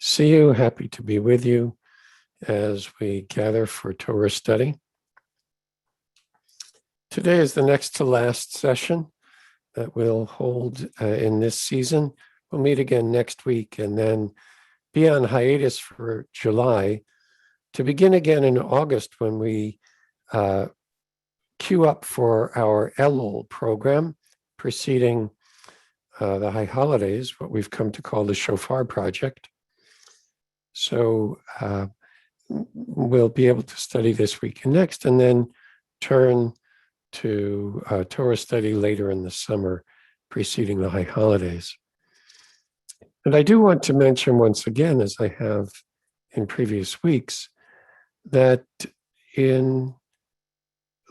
see you. Happy to be with you as we gather for Torah study. Today is the next to last session that we'll hold in this season. We'll meet again next week and then be on hiatus for July to begin again in August when we queue up for our Elul program preceding the high holidays, what we've come to call the Shofar Project. So we'll be able to study this week and next, and then turn to Torah study later in the summer preceding the high holidays. And I do want to mention once again, as I have in previous weeks, that in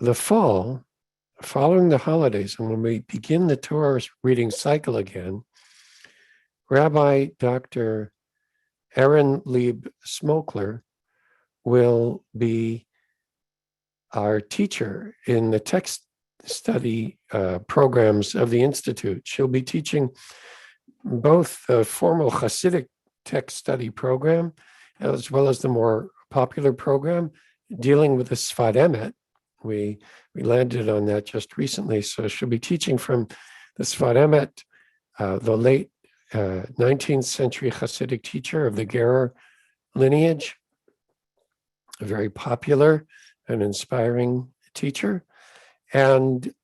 the fall, following the holidays, and when we begin the Torah reading cycle again, Rabbi Dr. Aaron Lieb Smokler will be our teacher in the text study programs of the Institute. She'll be teaching both the formal Hasidic text study program as well as the more popular program dealing with the Sfat Emet. We landed on that just recently. So she'll be teaching from the Sfat Emet, the late 19th century Hasidic teacher of the Gerer lineage, a very popular and inspiring teacher. And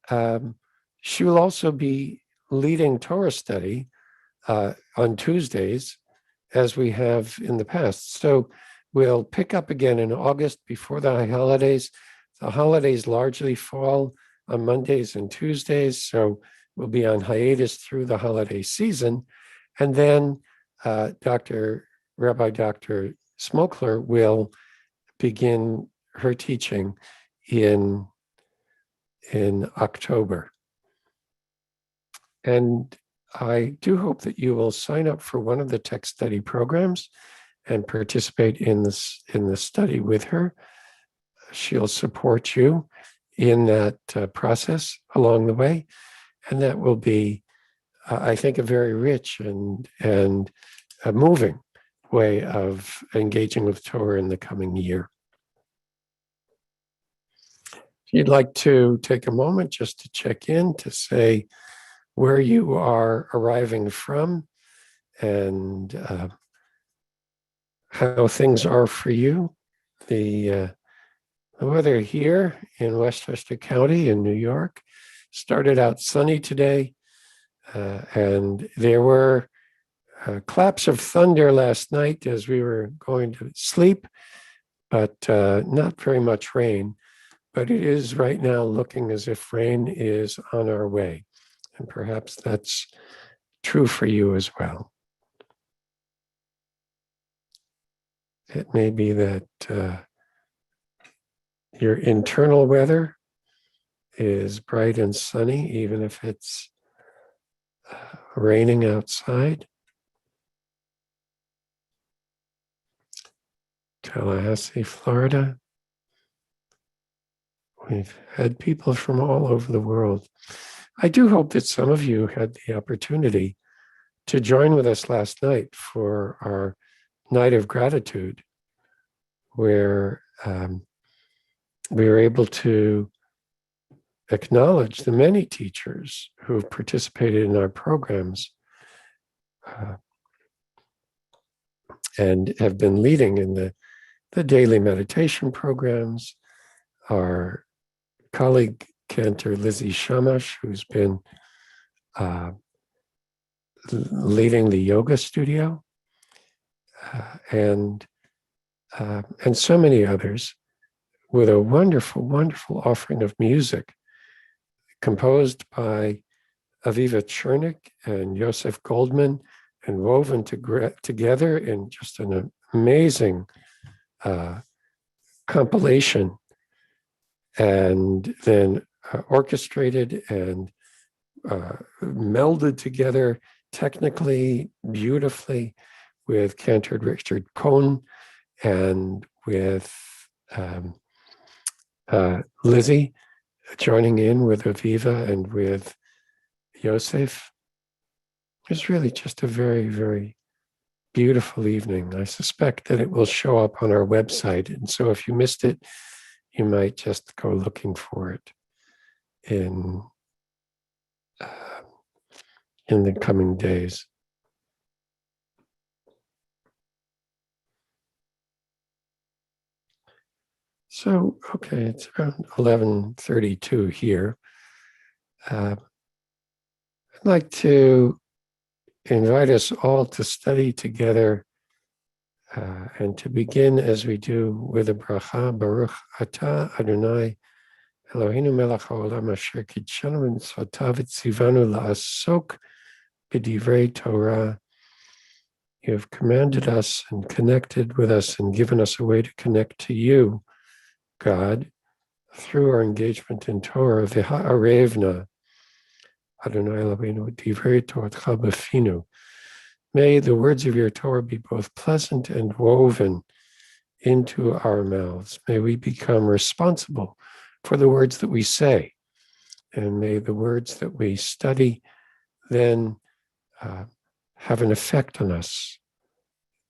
she will also be leading Torah study on Tuesdays, as we have in the past. So we'll pick up again in August before the high holidays. The holidays largely fall on Mondays and Tuesdays, so we'll be on hiatus through the holiday season. And then Rabbi Dr. Smokler will begin her teaching in October. And I do hope that you will sign up for one of the text study programs and participate in the study with her. She'll support you in that process along the way. And that will be, I think, a very rich and a moving way of engaging with Torah in the coming year. If you'd like to take a moment just to check in, to say where you are arriving from and how things are for you. The weather here in Westchester County in New York started out sunny today, and there were claps of thunder last night as we were going to sleep, but not very much rain. But it is right now looking as if rain is on our way, and perhaps that's true for you as well. It may be that your internal weather is bright and sunny, even if it's raining outside. Tallahassee, Florida. We've had people from all over the world. I do hope that some of you had the opportunity to join with us last night for our night of gratitude, where we were able to acknowledge the many teachers who have participated in our programs and have been leading in the daily meditation programs. Our colleague cantor Lizzie Shamash, who's been leading the yoga studio, and so many others, with a wonderful, wonderful offering of music composed by Aviva Chernik and Yosef Goldman and woven together in just an amazing compilation, and then orchestrated and melded together technically beautifully with Cantor Richard Cohn and with Lizzie joining in with Aviva and with Yosef. It's really just a very, very beautiful evening. I suspect that it will show up on our website. And so if you missed it, you might just go looking for it in the coming days. So, okay, it's around 11:32 here. I'd like to invite us all to study together and to begin as we do with a bracha, Baruch Atah Adonai Eloheinu melech haolam asher kidshanu b'mitzvotav v'tzivanu la'asok b'divrei Torah. You have commanded us and connected with us and given us a way to connect to you, God, through our engagement in Torah. V'ha'arevna Adonai Eloheinu divrei Toratcha b'finu. May the words of your Torah be both pleasant and woven into our mouths. May we become responsible for the words that we say. And may the words that we study then have an effect on us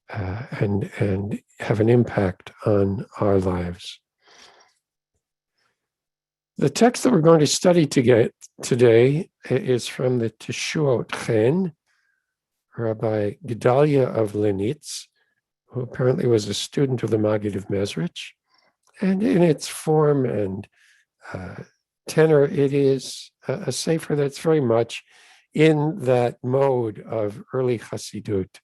and have an impact on our lives. The text that we're going to study today is from the Teshuot Chen, Rabbi Gedalia of Linitz, who apparently was a student of the Maggid of Mezrich. And in its form and tenor, it is a sefer that's very much in that mode of early Chassidut.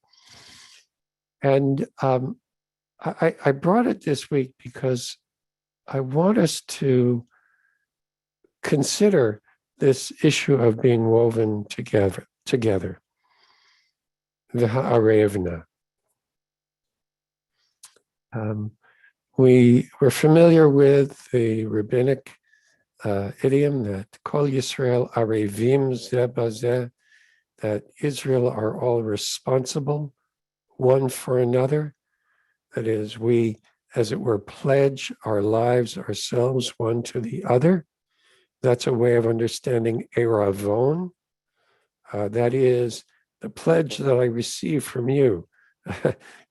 And I brought it this week because I want us to consider this issue of being woven together. The ha'arevna. We're familiar with the rabbinic idiom that Kol Yisrael arevim zeh bazeh, that Israel are all responsible one for another. That is, we, as it were, pledge our lives, ourselves, one to the other. That's a way of understanding eravon. That is the pledge that I receive from you.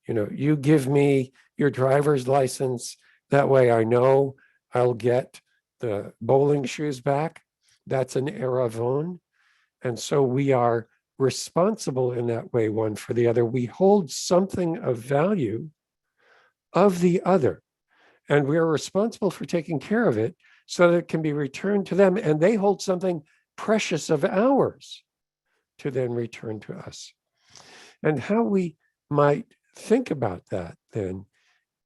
You give me your driver's license. That way I know I'll get the bowling shoes back. That's an eravon. And so we are responsible in that way, one for the other. We hold something of value of the other, and we are responsible for taking care of it so that it can be returned to them, and they hold something precious of ours to then return to us. And how we might think about that then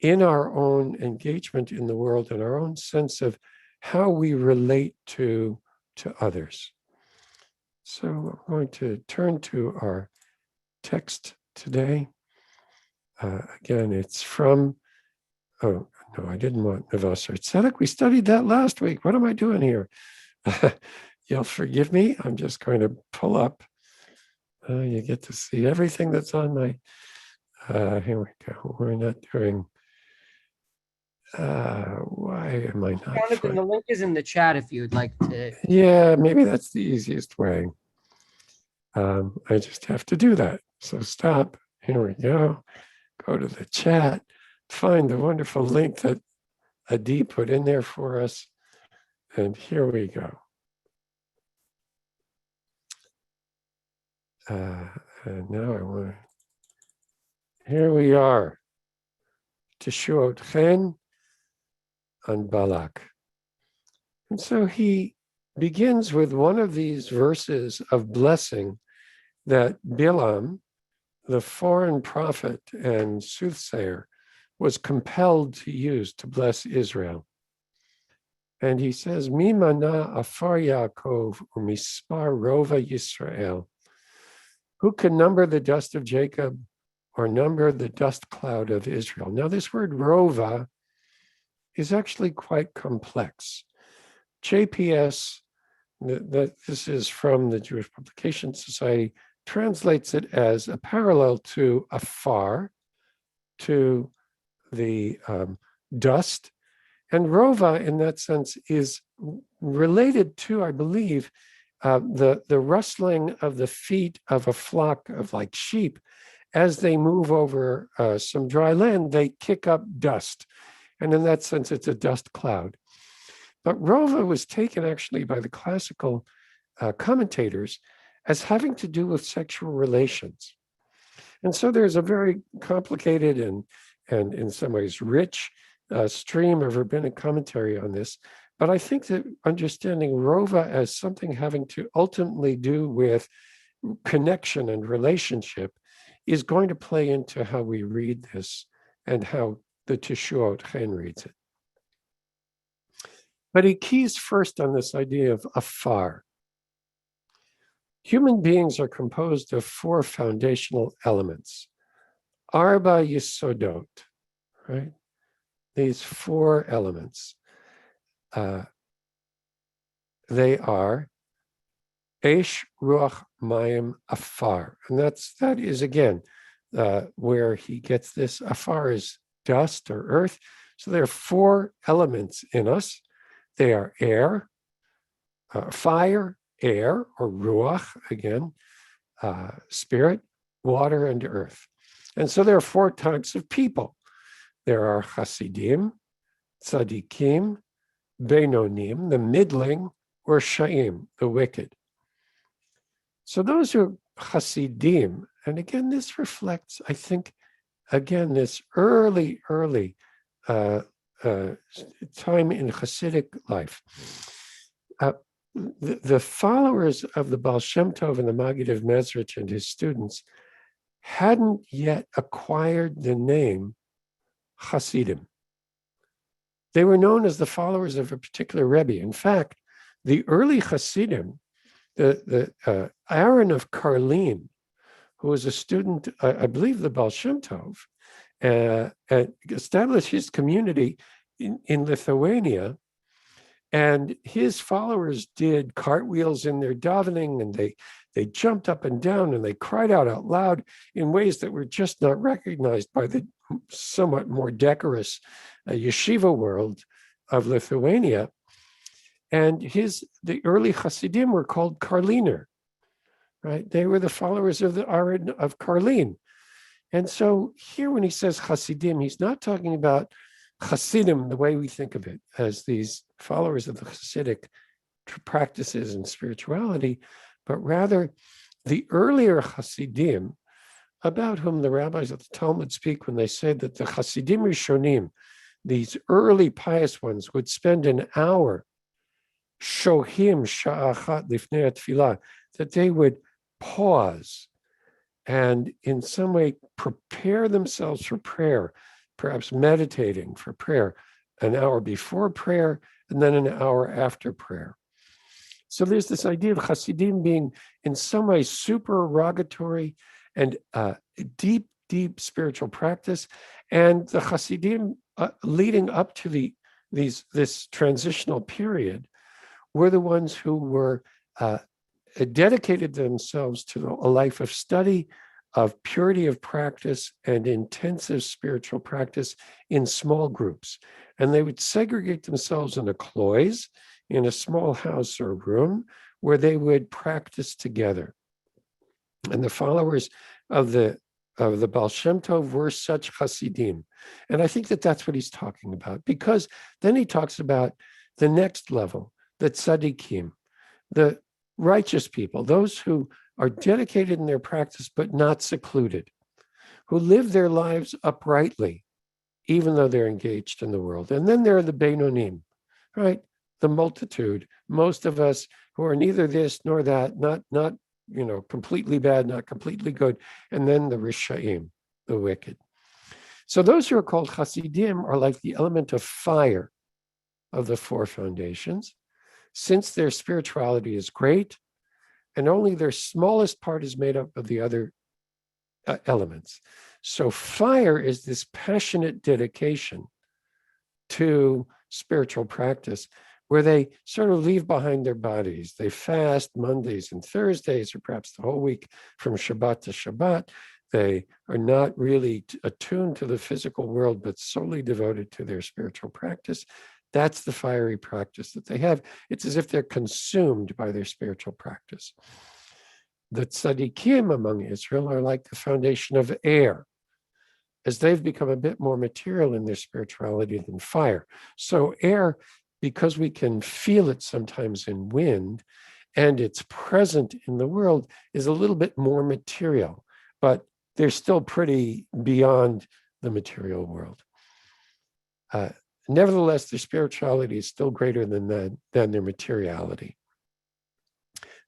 in our own engagement in the world and our own sense of how we relate to others. So I'm going to turn to our text today. Again, it's from, oh, no, I didn't want Navasar Tzedek. We studied that last week. What am I doing here? You'll forgive me. I'm just going to pull up. You get to see everything that's on my, here we go. We're not doing, why am I not? Jonathan, the link is in the chat if you'd like to. Yeah, maybe that's the easiest way. I just have to do that. So stop. Here we go. Go to the chat. Find the wonderful link that Adi put in there for us. And here we go. And now I want to, here we are. Teshuot Chen on Balak. And so he begins with one of these verses of blessing that Bilam, the foreign prophet and soothsayer, was compelled to use to bless Israel. And he says, Mi mana afar Yaakov umispar rova Yisrael. Who can number the dust of Jacob or number the dust cloud of Israel? Now, this word rova is actually quite complex. JPS, this is from the Jewish Publication Society, translates it as a parallel to afar, to the dust. And rova, in that sense, is related to, I believe, the rustling of the feet of a flock of like sheep as they move over some dry land, they kick up dust. And in that sense, it's a dust cloud. But Rova was taken actually by the classical commentators as having to do with sexual relations. And so there's a very complicated and in some ways rich stream of rabbinic commentary on this. But I think that understanding Rova as something having to ultimately do with connection and relationship is going to play into how we read this and how the Teshuot Chen reads it. But he keys first on this idea of afar. Human beings are composed of 4 foundational elements. Arba Yesodot, right? These 4 elements. They are Eish, Ruach, Mayim, Afar. And that is again, where he gets this. Afar is dust or earth. So there are 4 elements in us. They are air, fire, air, or ruach, again, spirit, water, and earth. And so there are 4 types of people. There are Hasidim, Tzadikim, Beinonim, the middling, or Sha'im, the wicked. So those are Hasidim. And again, this reflects, I think, again, this early time in Hasidic life. The followers of the Baal Shem Tov and the Maggid of Mezrich and his students hadn't yet acquired the name Hasidim. They were known as the followers of a particular Rebbe. In fact, the early Hasidim, the Aaron of Karlin, who was a student, I believe, the Baal Shem Tov, established his community in Lithuania, and his followers did cartwheels in their davening, and they jumped up and down, and they cried out loud in ways that were just not recognized by the somewhat more decorous yeshiva world of Lithuania. And the early Hasidim were called Karliner, right? They were the followers of the Aaron of Karlin. And so here when he says Hasidim, he's not talking about Hasidim the way we think of it as these followers of the Hasidic practices and spirituality, but rather the earlier Hasidim, about whom the rabbis of the Talmud speak when they say that the Hasidim Rishonim, these early pious ones, would spend an hour shohim sha'achat lifnei tefillah, that they would pause and in some way prepare themselves for prayer, perhaps meditating for prayer, an hour before prayer and then an hour after prayer. So there's this idea of Hasidim being in some way supererogatory and deep spiritual practice, and the Hasidim leading up to this transitional period were the ones who were dedicated themselves to a life of study, of purity of practice, and intensive spiritual practice in small groups. And they would segregate themselves in a clois, in a small house or room, where they would practice together. And the followers of the Baal Shem Tov were such Hasidim. And I think that that's what he's talking about, because then he talks about the next level, the tzadikim, the righteous people, those who are dedicated in their practice but not secluded, who live their lives uprightly, even though they're engaged in the world. And then there are the Beinonim, right? The multitude, most of us who are neither this nor that, not completely bad, not completely good, and then the Rishaim, the wicked. So those who are called Hasidim are like the element of fire of the 4 foundations, since their spirituality is great, and only their smallest part is made up of the other elements. So fire is this passionate dedication to spiritual practice, where they sort of leave behind their bodies. They fast Mondays and Thursdays, or perhaps the whole week from Shabbat to Shabbat. They are not really attuned to the physical world, but solely devoted to their spiritual practice. That's the fiery practice that they have. It's as if they're consumed by their spiritual practice. The tzaddikim among Israel are like the foundation of air, as they've become a bit more material in their spirituality than fire. So air, because we can feel it sometimes in wind, and it's present in the world, is a little bit more material, but they're still pretty beyond the material world. Nevertheless, their spirituality is still greater than their materiality.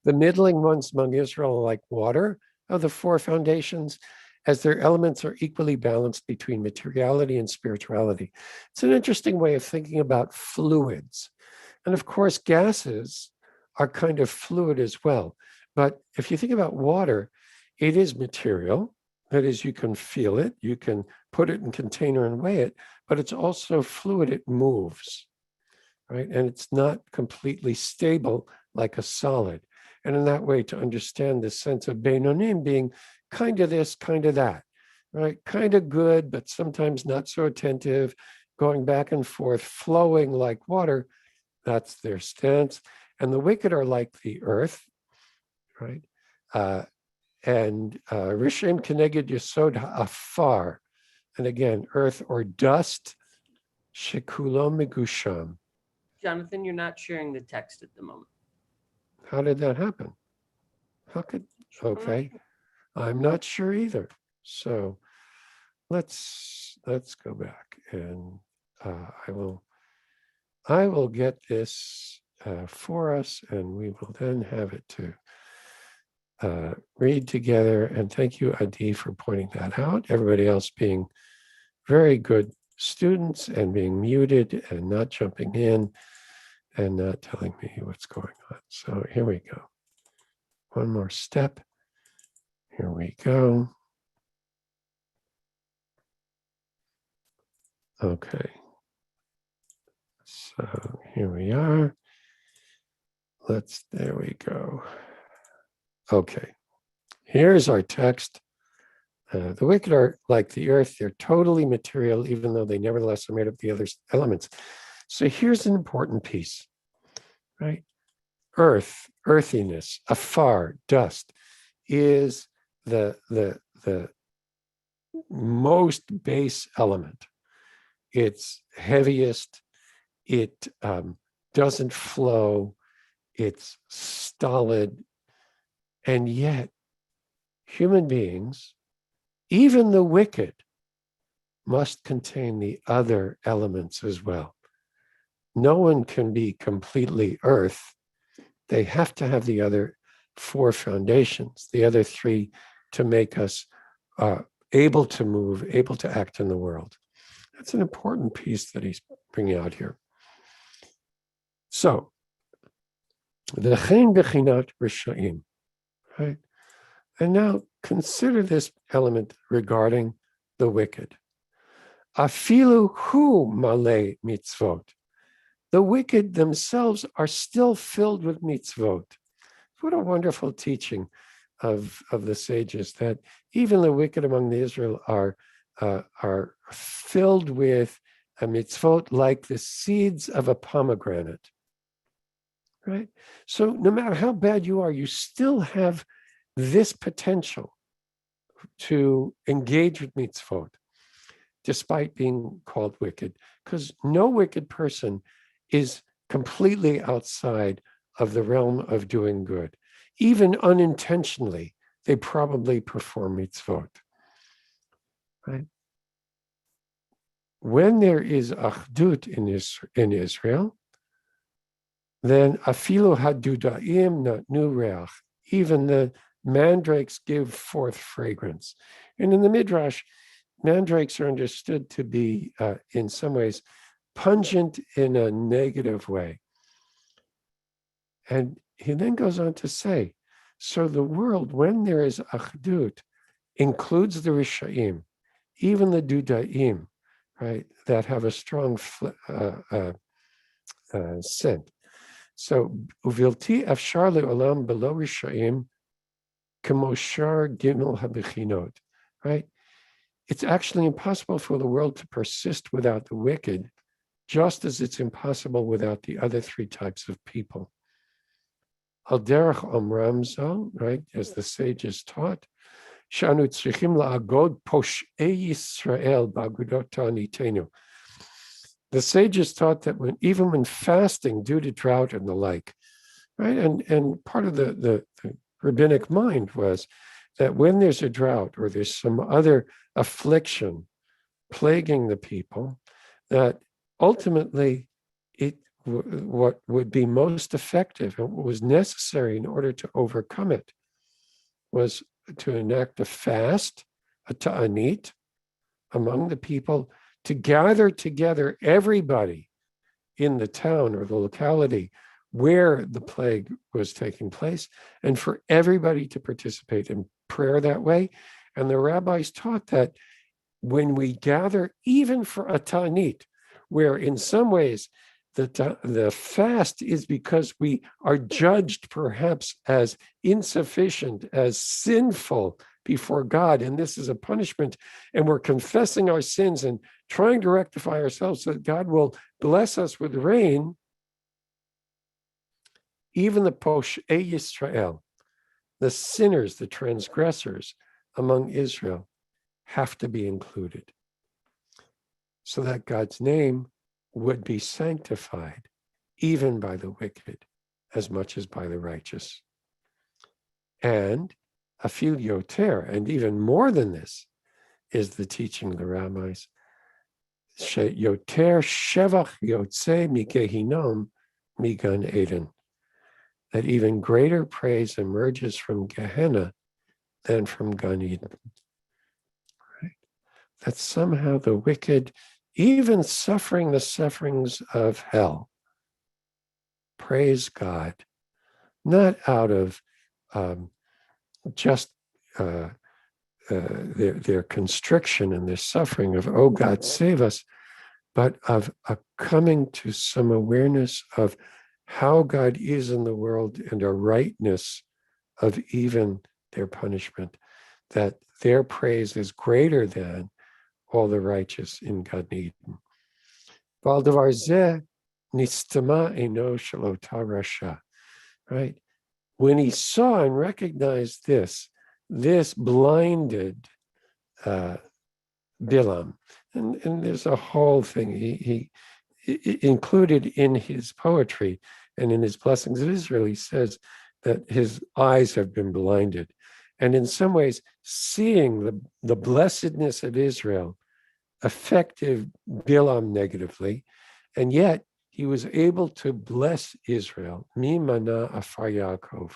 The middling ones among Israel are like water of the four foundations, as their elements are equally balanced between materiality and spirituality. It's an interesting way of thinking about fluids. And of course, gases are kind of fluid as well. But if you think about water, it is material. That is, you can feel it, you can put it in a container and weigh it, but it's also fluid, it moves, right? And it's not completely stable like a solid. And in that way, to understand this sense of Beinonim being kind of this, kind of that, right? Kind of good, but sometimes not so attentive, going back and forth, flowing like water, that's their stance. And the wicked are like the earth, right? And Rishim Keneged Yesod Ha'afar, and again, earth or dust, Shekulo Megusham. Jonathan, you're not sharing the text at the moment. How did that happen? How could, okay, I'm not sure either. So let's go back, and I will get this for us, and we will then have it to read together. And thank you, Adi, for pointing that out. Everybody else being very good students and being muted and not jumping in and not telling me what's going on. So here we go. One more step. Here we go. Okay. So here we are. There we go. Okay. Here's our text. The wicked are like the earth. They're totally material, even though they nevertheless are made of the other elements. So here's an important piece, right? Earth, earthiness, afar, dust, is the most base element. It's heaviest. It doesn't flow. It's stolid. And yet, human beings, even the wicked, must contain the other elements as well. No one can be completely earth. They have to have the other four foundations, the other three, to make us able to move, able to act in the world. That's an important piece that he's bringing out here. So, the chen bechinat rishayim, right? And now consider this element regarding the wicked. Afilu hu male mitzvot. The wicked themselves are still filled with mitzvot. What a wonderful teaching of the sages, that even the wicked among the Israel are filled with a mitzvot like the seeds of a pomegranate, right? So no matter how bad you are, you still have this potential to engage with mitzvot, despite being called wicked, because no wicked person is completely outside of the realm of doing good. Even unintentionally, they probably perform mitzvot, right? When there is achdut in Israel, then afilu hadudaim natnu reach, even the mandrakes give forth fragrance. And in the Midrash, mandrakes are understood to be, in some ways, pungent in a negative way. And he then goes on to say, so the world, when there is achdut, includes the Rishaim, even the Dudaim, right, that have a strong scent. So, uvilti afshar le'olam below Rishaim, kemoshar gimel habechinot, right? It's actually impossible for the world to persist without the wicked, just as it's impossible without the other three types of people. al derech omram zal, right, as the sages taught, shanu tzrichim la'agod posh'ei Yisrael ba'agudot ta'anitenu. The sages taught that even when fasting due to drought and the like, right, and part of the rabbinic mind was that when there's a drought or there's some other affliction plaguing the people, that ultimately what would be most effective and what was necessary in order to overcome it was to enact a fast, a ta'anit, among the people, to gather together everybody in the town or the locality where the plague was taking place, and for everybody to participate in prayer that way. And the rabbis taught that when we gather, even for a ta'anit, where in some ways the fast is because we are judged perhaps as insufficient, as sinful before God, and this is a punishment, and we're confessing our sins and trying to rectify ourselves so that God will bless us with rain. Even the Posh'ei Yisrael, the sinners, the transgressors among Israel, have to be included so that God's name would be sanctified even by the wicked as much as by the righteous. And afil yoter, and even more than this, is the teaching of the rabbis. Yoter shevach yotze migehinom migan Eden. That even greater praise emerges from Gehenna than from Gan Eden. Right? That somehow the wicked, even suffering the sufferings of hell, praise God, not out of just their constriction and their suffering of, oh God, save us, but of a coming to some awareness of how God is in the world and a rightness of even their punishment, that their praise is greater than all the righteous in Gan Eden. Right? When he saw and recognized this blinded Bilam, and there's a whole thing he included in his poetry and in his blessings of Israel. He says that his eyes have been blinded, and in some ways, seeing the blessedness of Israel affected Bilam negatively, and yet he was able to bless Israel. Mi mana afar Yaakov.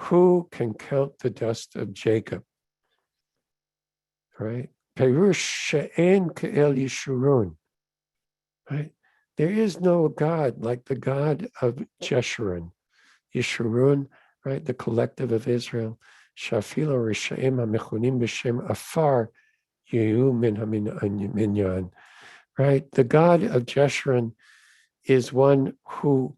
Who can count the dust of Jacob? Right? Perush she'en ke'el Yeshurun. Right? There is no God like the God of Jeshurun. Yeshurun, right? The collective of Israel. Shafilo Rishaim HaMechunim B'Shem Afar Yehu Min HaMinyan. Right? The God of Jeshurun is one who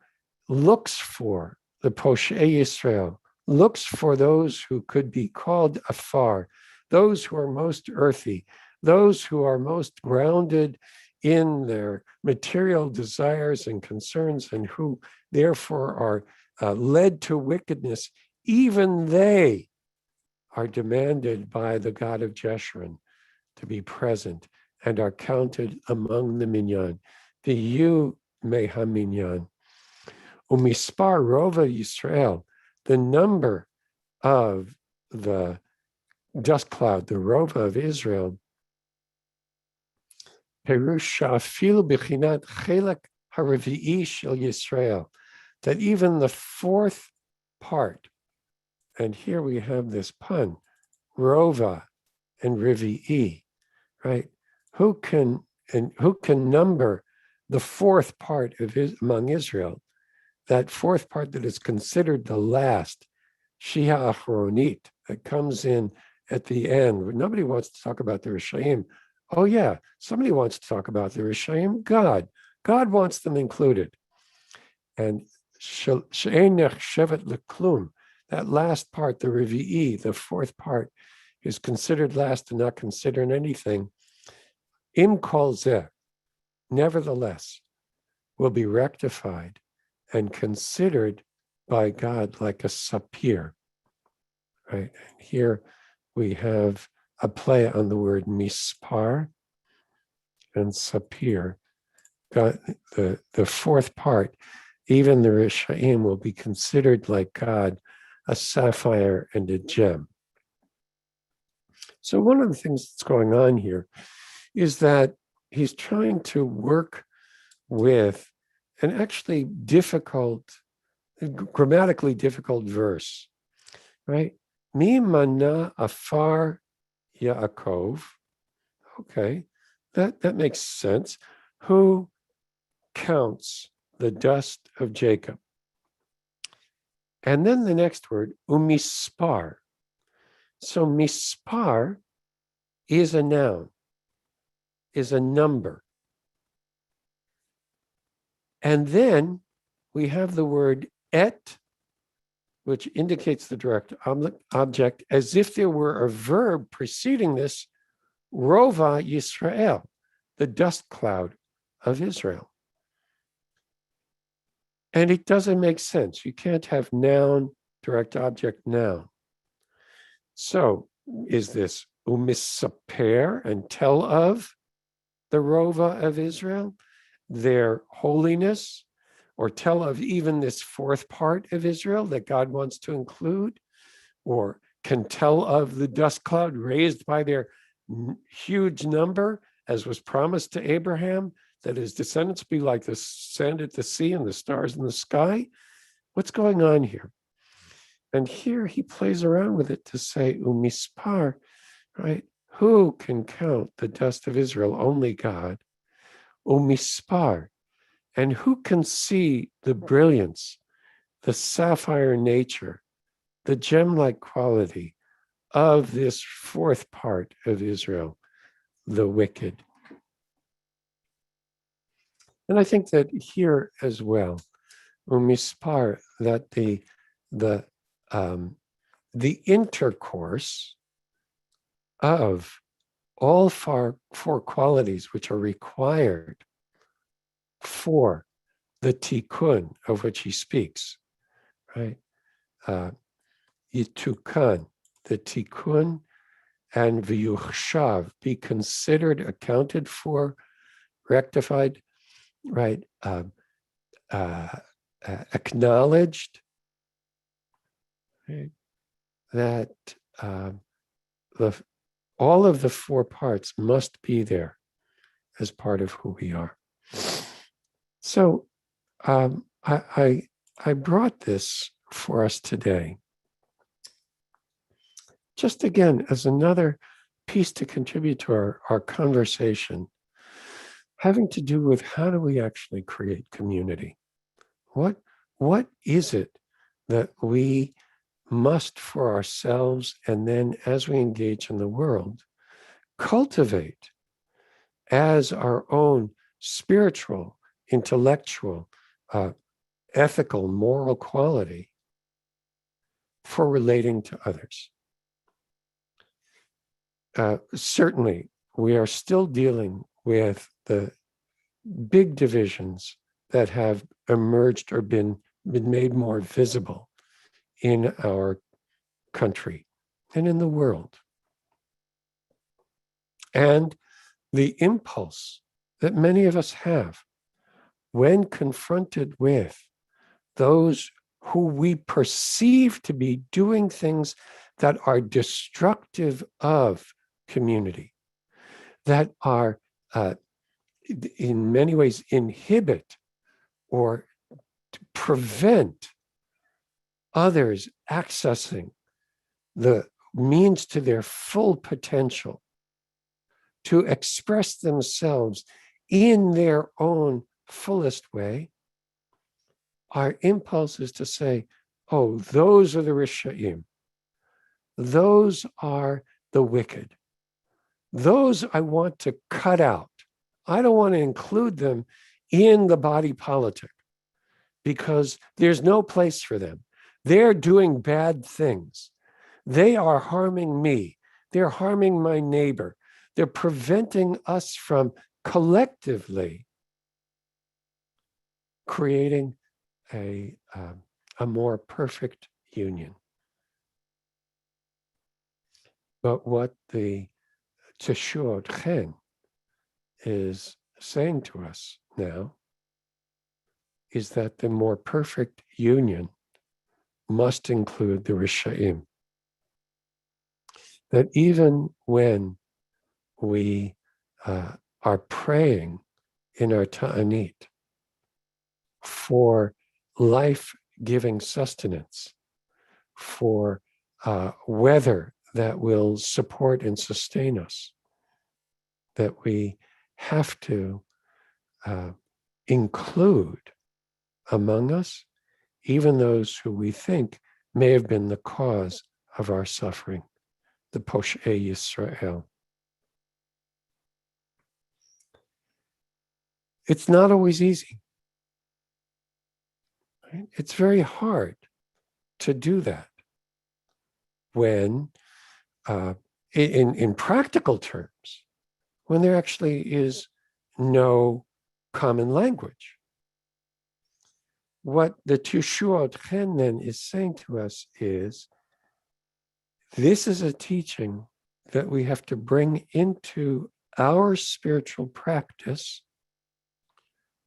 looks for the Posh'ei Yisrael, looks for those who could be called afar, those who are most earthy, those who are most grounded in their material desires and concerns, and who therefore are led to wickedness. Even they are demanded by the God of Jeshurun to be present and are counted among the minyan. The you meha minyan. Umispar rova Yisrael, the number of the dust cloud, the rova of Israel, Perusha afilu b'chinat chelak haravi'i shel Yisrael, that even the fourth part, and here we have this pun, rova and rivi'i, right? Who can number the fourth part of among Israel? That fourth part that is considered the last, Shia Achronit, that comes in at the end. Nobody wants to talk about the Rishayim. Oh yeah, somebody wants to talk about the Rishayim. God wants them included. And She'enech Shevet Leklum, that last part, the Revi'i, the fourth part, is considered last and not considered anything. Im Kol Zeh, nevertheless, will be rectified and considered by God like a sapir, right? And here we have a play on the word mispar and sapir. God, the fourth part, even the Rishaim will be considered like God, a sapphire and a gem. So one of the things that's going on here is that he's trying to work with an actually difficult, grammatically difficult verse, right? Mi mana afar Yaakov. Okay, that makes sense. Who counts the dust of Jacob? And then the next word, umispar. So mispar is a noun, is a number. And then we have the word et, which indicates the direct object, as if there were a verb preceding this, rova Yisrael, the dust cloud of Israel. And it doesn't make sense. You can't have noun, direct object, noun. So is this umisaper and tell of the rova of Israel, their holiness, or tell of even this fourth part of Israel that God wants to include, or can tell of the dust cloud raised by their huge number, as was promised to Abraham, that his descendants be like the sand at the sea and the stars in the sky? What's going on here? And here he plays around with it to say, umispar, right? Who can count the dust of Israel? Only God. Umispar. And who can see the brilliance, the sapphire nature, the gem-like quality of this fourth part of Israel, the wicked? And I think that here as well, umispar, that the intercourse of all four qualities which are required for the tikkun of which he speaks, right? Yitukan, the tikkun, and v'yuchshav, be considered, accounted for, rectified, right? Acknowledged, right? That all of the four parts must be there as part of who we are. So I brought this for us today, just again as another piece to contribute to our conversation, having to do with how do we actually create community? What is it that we must for ourselves, and then as we engage in the world, cultivate as our own spiritual, intellectual, ethical, moral quality for relating to others? Certainly, we are still dealing with the big divisions that have emerged or been made more visible in our country and in the world. And the impulse that many of us have when confronted with those who we perceive to be doing things that are destructive of community, that are in many ways inhibit or prevent others accessing the means to their full potential to express themselves in their own fullest way, our impulse is to say, oh, those are the Rishaim. Those are the wicked. Those I want to cut out. I don't want to include them in the body politic because there's no place for them. They're doing bad things. They are harming me. They're harming my neighbor. They're preventing us from collectively creating a a more perfect union. But what the Teshuvot Chen is saying to us now is that the more perfect union must include the Rishaim. That even when we are praying in our ta'anit for life-giving sustenance, for weather that will support and sustain us, that we have to include among us even those who we think may have been the cause of our suffering, the Posh'ei Yisrael. It's not always easy. Right? It's very hard to do that when, in practical terms, when there actually is no common language. What the Teshuvot Chen then is saying to us is, this is a teaching that we have to bring into our spiritual practice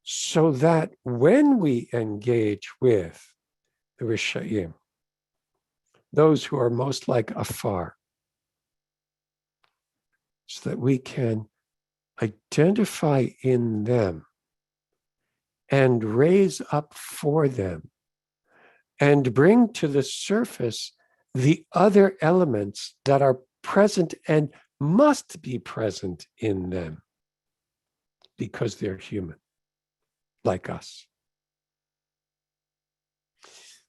so that when we engage with the Rishaim, those who are most like afar, so that we can identify in them and raise up for them and bring to the surface the other elements that are present and must be present in them because they're human, like us.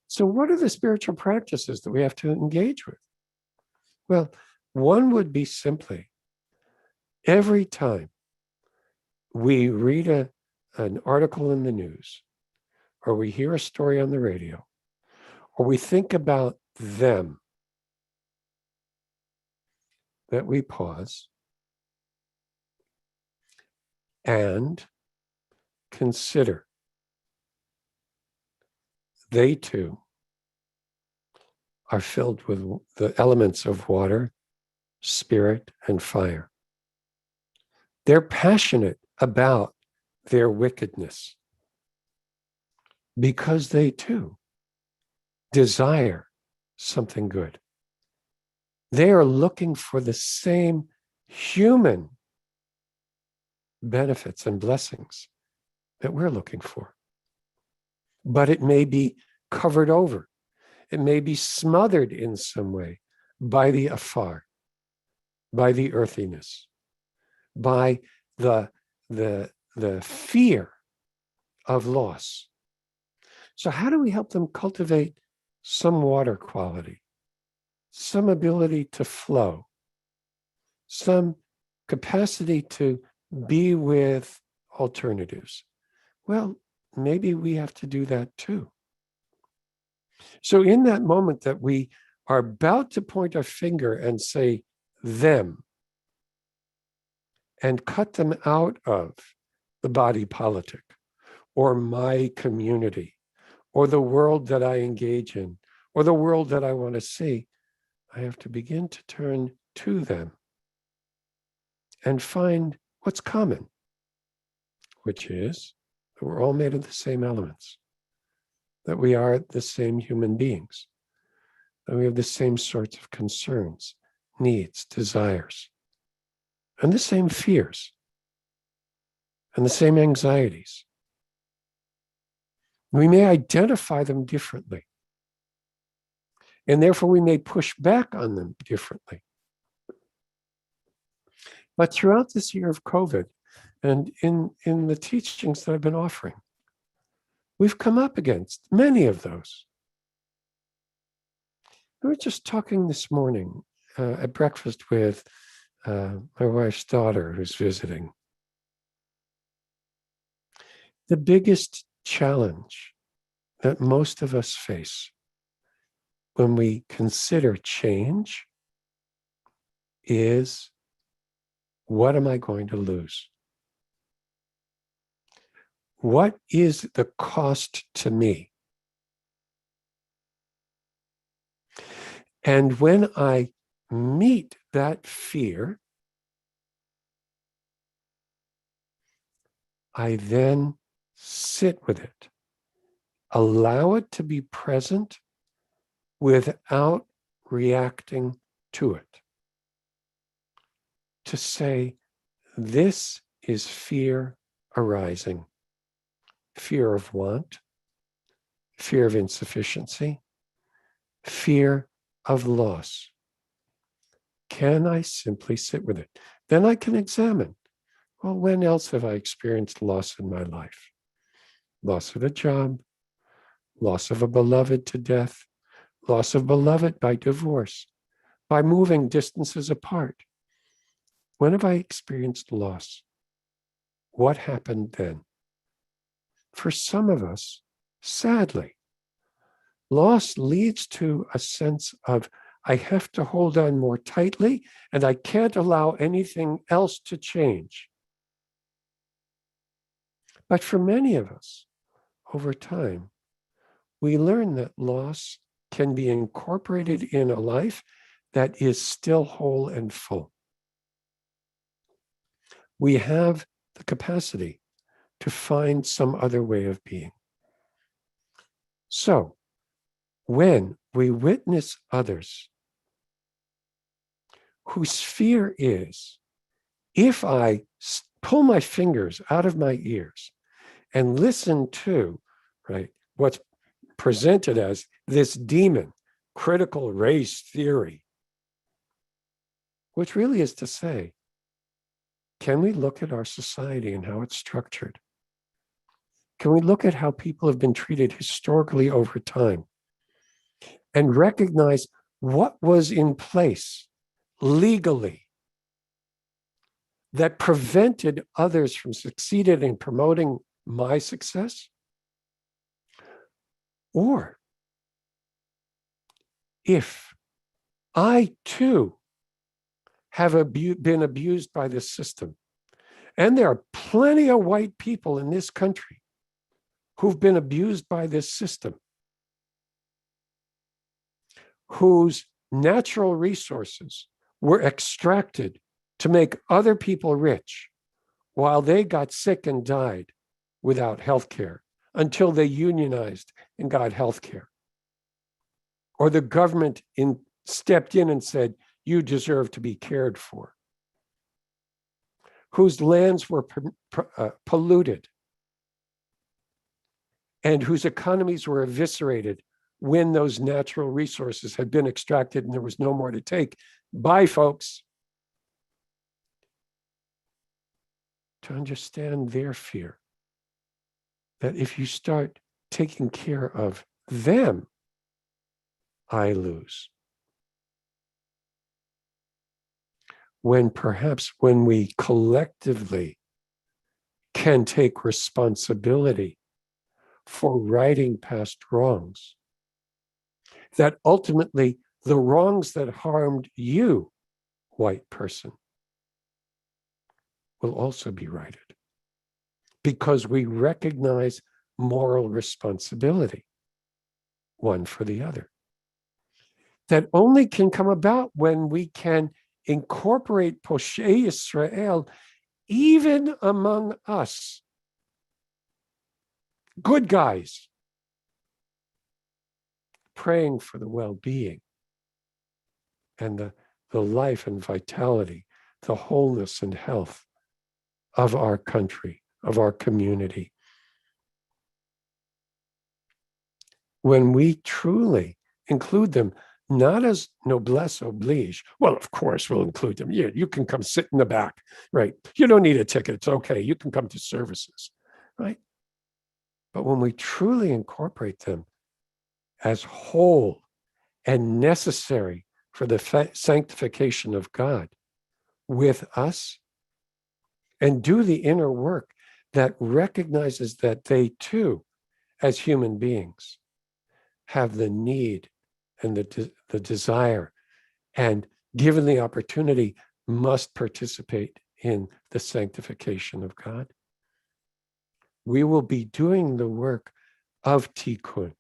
So what are the spiritual practices that we have to engage with? Well, one would be simply, every time we read an article in the news, or we hear a story on the radio, or we think about them, that we pause and consider they too are filled with the elements of water, spirit, and fire. They're passionate about their wickedness because they too desire something good. They are looking for the same human benefits and blessings that we're looking for. But it may be covered over. It may be smothered in some way by the afar, by the earthiness, by the fear of loss. So how do we help them cultivate some water quality, some ability to flow, some capacity to be with alternatives? Well, maybe we have to do that too. So in that moment that we are about to point our finger and say them and cut them out of the body politic or my community or the world that I engage in or the world that I want to see, I have to begin to turn to them and find what's common, which is that we're all made of the same elements, that we are the same human beings, that we have the same sorts of concerns, needs, desires, and the same fears, and the same anxieties. We may identify them differently, and therefore we may push back on them differently. But throughout this year of COVID, and in the teachings that I've been offering, we've come up against many of those. We were just talking this morning at breakfast with my wife's daughter who's visiting. The biggest challenge that most of us face when we consider change is, what am I going to lose? What is the cost to me And when I meet that fear, I then sit with it, allow it to be present without reacting to it. To say, this is fear arising. Fear of want, fear of insufficiency, fear of loss. Can I simply sit with it? Then I can examine, well, when else have I experienced loss in my life? Loss of a job, loss of a beloved to death, loss of beloved by divorce, by moving distances apart. When have I experienced loss? What happened then? For some of us, sadly, loss leads to a sense of, I have to hold on more tightly and I can't allow anything else to change. But for many of us, over time, we learn that loss can be incorporated in a life that is still whole and full. We have the capacity to find some other way of being. So, when we witness others whose fear is, if I pull my fingers out of my ears and listen to, right, what's presented as this demon, critical race theory, which really is to say, can we look at our society and how it's structured? Can we look at how people have been treated historically over time and recognize what was in place legally that prevented others from succeeding in promoting my success? Or if I too have been abused by this system, and there are plenty of white people in this country who've been abused by this system, whose natural resources were extracted to make other people rich while they got sick and died without health care until they unionized and got health care. Or the government stepped in and said, you deserve to be cared for. Whose lands were polluted and whose economies were eviscerated when those natural resources had been extracted and there was no more to take. Bye, folks. To understand their fear, that if you start taking care of them, I lose. When we collectively can take responsibility for righting past wrongs, that ultimately the wrongs that harmed you, white person, will also be righted because we recognize moral responsibility, one for the other. That only can come about when we can incorporate Poshei Israel even among us, good guys, praying for the well-being and the life and vitality, the wholeness and health of our country, of our community. When we truly include them, not as noblesse oblige. Well, of course, we'll include them. You can come sit in the back, right? You don't need a ticket. It's okay. You can come to services, right? But when we truly incorporate them as whole and necessary for the sanctification of God with us, and do the inner work that recognizes that they too, as human beings, have the need and the desire, and given the opportunity, must participate in the sanctification of God. We will be doing the work of tikkun,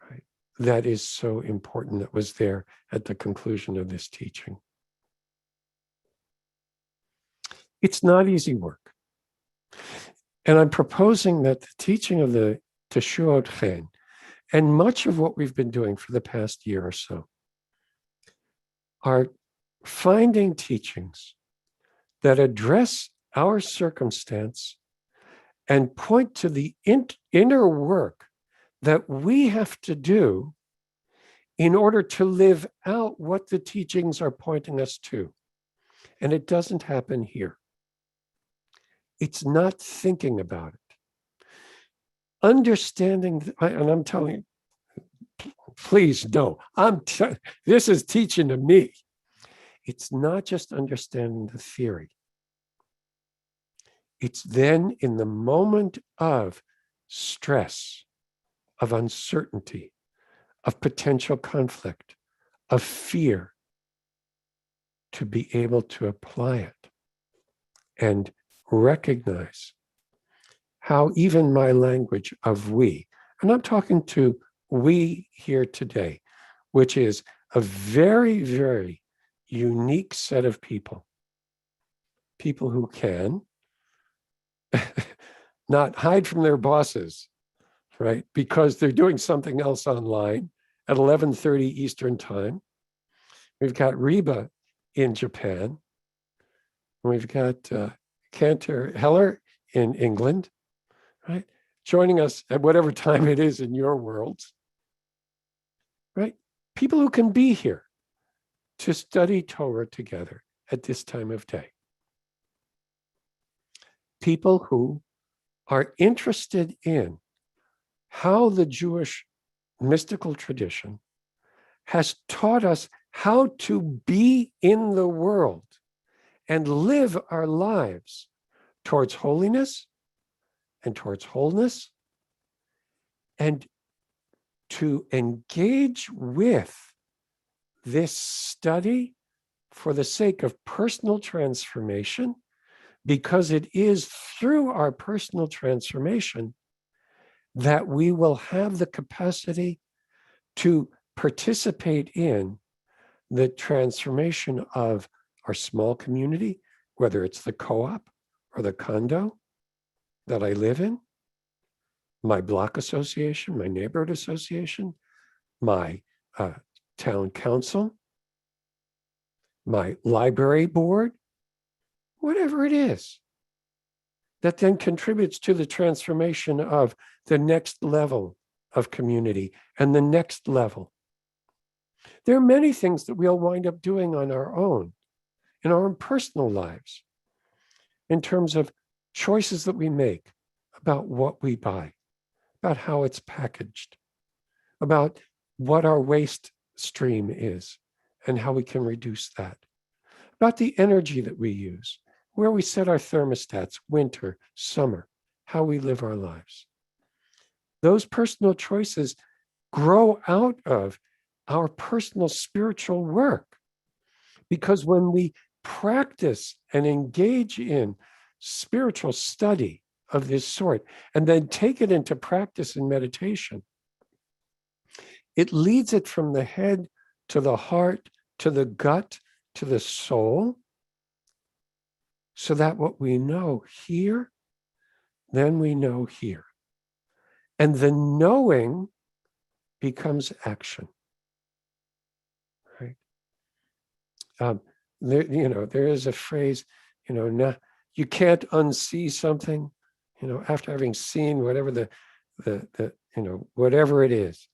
right? that is so important that was there at the conclusion of this teaching. It's not easy work. And I'm proposing that the teaching of the Teshuot Chen, and much of what we've been doing for the past year or so, are finding teachings that address our circumstance and point to the inner work that we have to do in order to live out what the teachings are pointing us to. And it doesn't happen here. It's not thinking about it. Understanding, and I'm telling you, please no, this is teaching to me. It's not just understanding the theory. It's then in the moment of stress, of uncertainty, of potential conflict, of fear, to be able to apply it and recognize how even my language of we, and I'm talking to we here today, which is a very, very unique set of people who can not hide from their bosses, right? Because they're doing something else online at 11:30 Eastern time. We've got Reba in Japan. We've got Cantor Heller in England, right? Joining us at whatever time it is in your world, right? People who can be here to study Torah together at this time of day. People who are interested in how the Jewish mystical tradition has taught us how to be in the world and live our lives towards holiness and towards wholeness, and to engage with this study for the sake of personal transformation, because it is through our personal transformation that we will have the capacity to participate in the transformation of our small community, whether it's the co-op or the condo that I live in, my block association, my neighborhood association, my town council, my library board, whatever it is, that then contributes to the transformation of the next level of community and the next level. There are many things that we'll wind up doing on our own, in our own personal lives, in terms of choices that we make about what we buy, about how it's packaged, about what our waste stream is and how we can reduce that, about the energy that we use, where we set our thermostats, winter, summer, how we live our lives. Those personal choices grow out of our personal spiritual work, because when we practice and engage in spiritual study of this sort, and then take it into practice in meditation, it leads it from the head to the heart, to the gut, to the soul, so that what we know here, then we know here. And the knowing becomes action, right? There is a phrase, you can't unsee something, after having seen whatever whatever it is,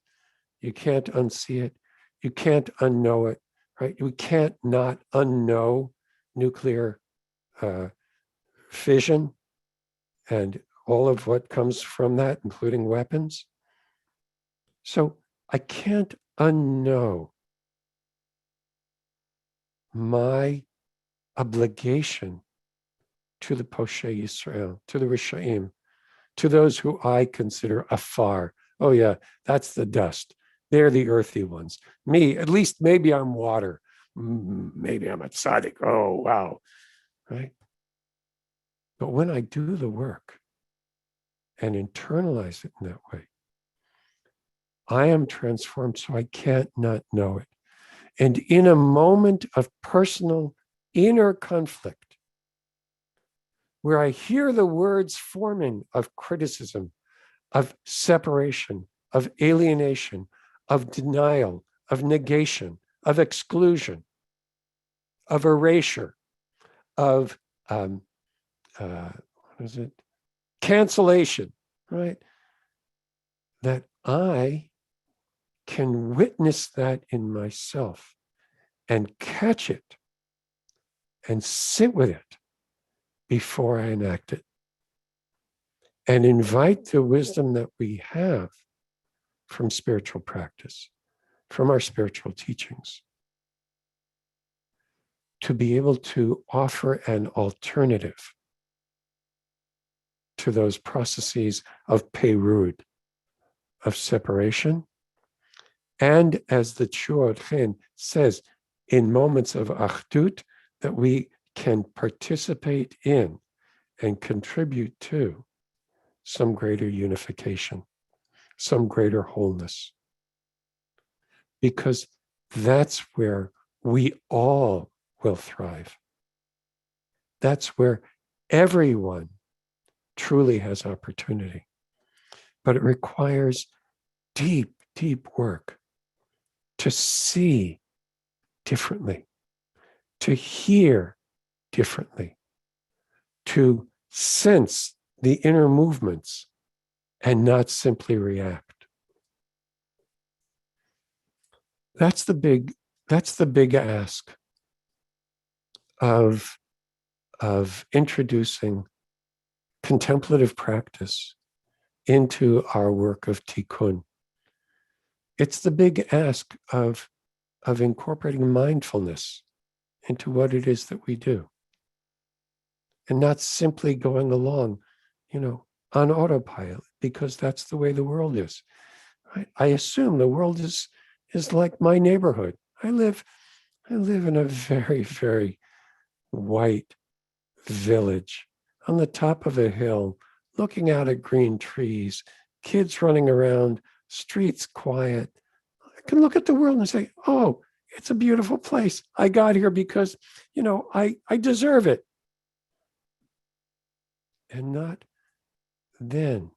you can't unsee it. You can't unknow it, right? We can't not unknow nuclear fission and all of what comes from that, including weapons. So I can't unknow my obligation to the Poshei Yisrael, to the Rishaim, to those who I consider afar. Oh yeah, that's the dust. They're the earthy ones. Me, at least maybe I'm water. Maybe I'm a tzaddik. Oh, wow, right? But when I do the work and internalize it in that way, I am transformed, so I can't not know it. And in a moment of personal inner conflict, where I hear the words forming of criticism, of separation, of alienation, of denial, of negation, of exclusion, of erasure, of what is it? Cancellation, right? That I can witness that in myself and catch it and sit with it before I enact it and invite the wisdom that we have from spiritual practice, from our spiritual teachings, to be able to offer an alternative to those processes of perud, of separation. And as the Chuot says, in moments of achdut, that we can participate in and contribute to some greater unification, some greater wholeness. Because that's where we all will thrive. That's where everyone truly has opportunity. But it requires deep, deep work to see differently, to hear differently, to sense the inner movements and not simply react. That's the big ask of introducing contemplative practice into our work of tikkun. It's the big ask of incorporating mindfulness into what it is that we do. And not simply going along, on autopilot, because that's the way the world is. I assume the world is like my neighborhood. I live in a very, very white village on the top of a hill, looking out at green trees, kids running around, streets quiet. I can look at the world and say, oh, it's a beautiful place. I got here because, I deserve it. And not then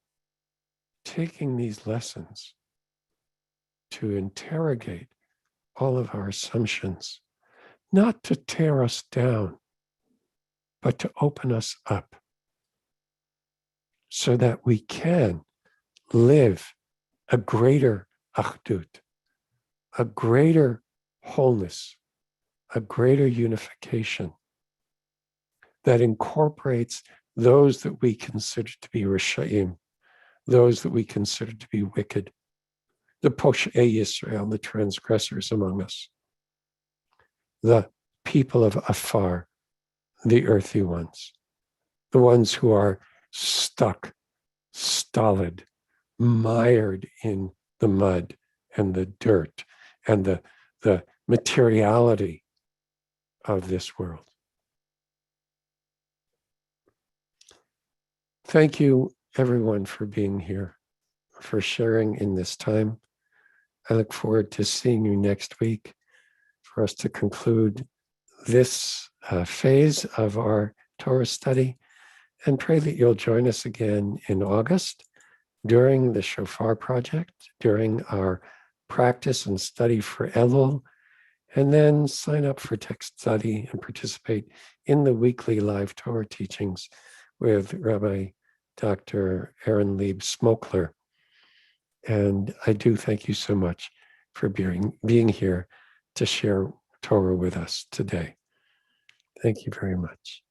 taking these lessons to interrogate all of our assumptions, not to tear us down, but to open us up so that we can live a greater achdut, a greater wholeness, a greater unification that incorporates those that we consider to be Rishayim, those that we consider to be wicked, the Posh'ei Yisrael, the transgressors among us, the people of Afar, the earthy ones, the ones who are stuck, stolid, mired in the mud and the dirt and the materiality of this world. Thank you, everyone, for being here, for sharing in this time. I look forward to seeing you next week for us to conclude this phase of our Torah study, and pray that you'll join us again in August during the Shofar Project, during our practice and study for Elul, and then sign up for text study and participate in the weekly live Torah teachings with Rabbi Dr. Aaron Lieb Smokler. And I do thank you so much for being here to share Torah with us today. Thank you very much.